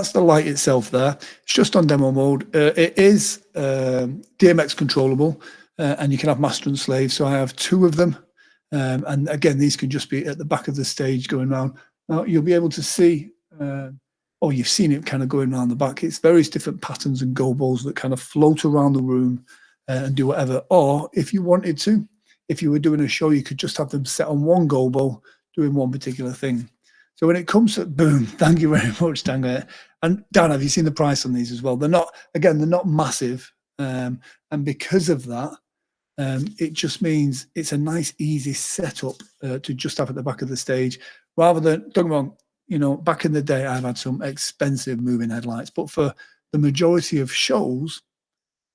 that's the light itself there. It's just on demo mode. It is DMX controllable, and you can have master and slave. So I have 2 of them. And again, these can just be at the back of the stage going around. Now you'll be able to see, or you've seen it kind of going around the back. It's various different patterns and go balls that kind of float around the room and do whatever. Or if you wanted to, if you were doing a show, you could just have them set on one go ball doing one particular thing. So when it comes to boom, thank you very much, Dan. And Dan, have you seen the price on these as well? They're not, again, they're not massive. And because of that, it just means it's a nice, easy setup to just have at the back of the stage, rather than, don't get me wrong, you know, back in the day, I've had some expensive moving headlights, but for the majority of shows,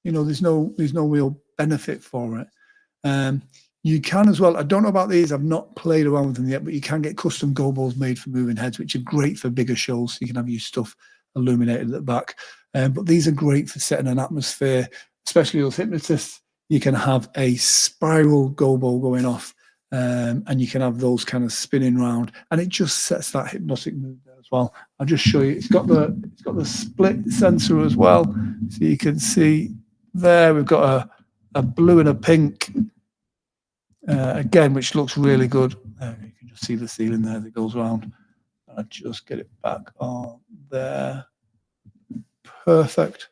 you know, there's no real benefit for it. You can as well, I don't know about these, I've not played around with them yet, but you can get custom go balls made for moving heads, which are great for bigger shows, so you can have your stuff illuminated at the back. But these are great for setting an atmosphere, especially those hypnotists. You can have a spiral go ball going off, and you can have those kind of spinning round, and it just sets that hypnotic mood there as well. I'll just show you. It's got the split sensor as well, so you can see there we've got a blue and a pink. Again, which looks really good. You can just see the ceiling there that goes around. I'll just get it back on there. Perfect.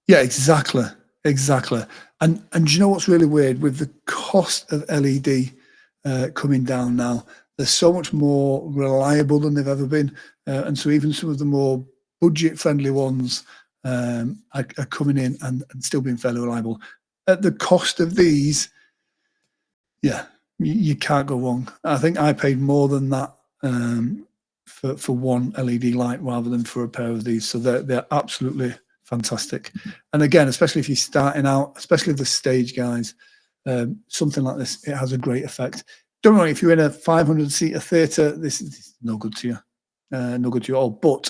Yeah, exactly. And you know what's really weird? With the cost of LED coming down now, they're so much more reliable than they've ever been. And so even some of the more budget-friendly ones are coming in and still being fairly reliable. At the cost of these, yeah, you can't go wrong. I think I paid more than that for one LED light rather than for a pair of these. So they're absolutely fantastic. And again, especially if you're starting out, especially the stage guys, something like this, it has a great effect. Don't worry, if you're in a 500-seater theatre, this is no good to you. No good to you at all. But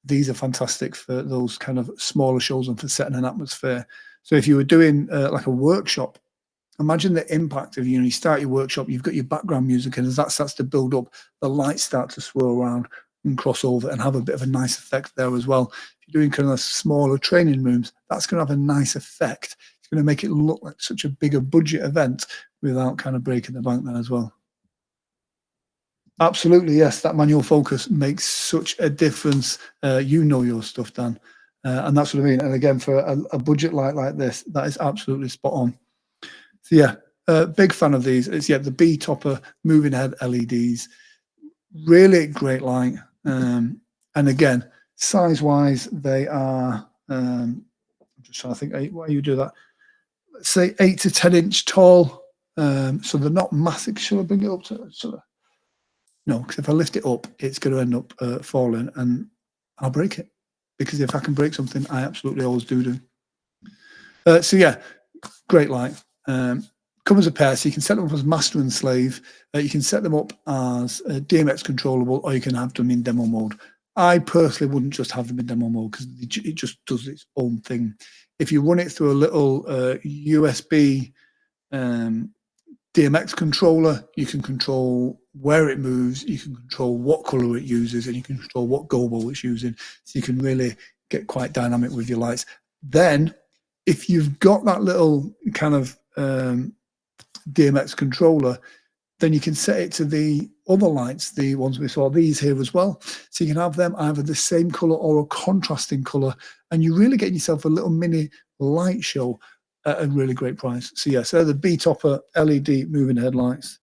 these are fantastic for those kind of smaller shows and for setting an atmosphere. So if you were doing like a workshop, imagine the impact of, you start your workshop, you've got your background music, and as that starts to build up, the lights start to swirl around and cross over and have a bit of a nice effect there as well. If you're doing kind of smaller training rooms, that's going to have a nice effect. It's going to make it look like such a bigger budget event without kind of breaking the bank there as well. Absolutely, yes, that manual focus makes such a difference. You know your stuff, Dan. And that's what I mean. And again, for a budget light like this, that is absolutely spot on. So yeah, big fan of these. It's the Betopper moving head LEDs. Really great light. And again, size-wise, they are, I'm just trying to think, why you do that? Let's say 8 to 10 inch tall. So they're not massive. Shall I bring it up to sort of? No, because if I lift it up, it's going to end up falling and I'll break it. Because if I can break something, I absolutely always do. So yeah, great light. Come as a pair, so you can set them up as master and slave. You can set them up as DMX controllable, or you can have them in demo mode. I personally wouldn't just have them in demo mode because it just does its own thing. If you run it through a little USB DMX controller, you can control where it moves, you can control what color it uses, and you can control what go ball it's using. So you can really get quite dynamic with your lights. Then, if you've got that little kind of DMX controller, then you can set it to the other lights, the ones we saw, these here as well. So you can have them either the same color or a contrasting color, and you really get yourself a little mini light show at a really great price. So yes, they're the Betopper LED moving headlights.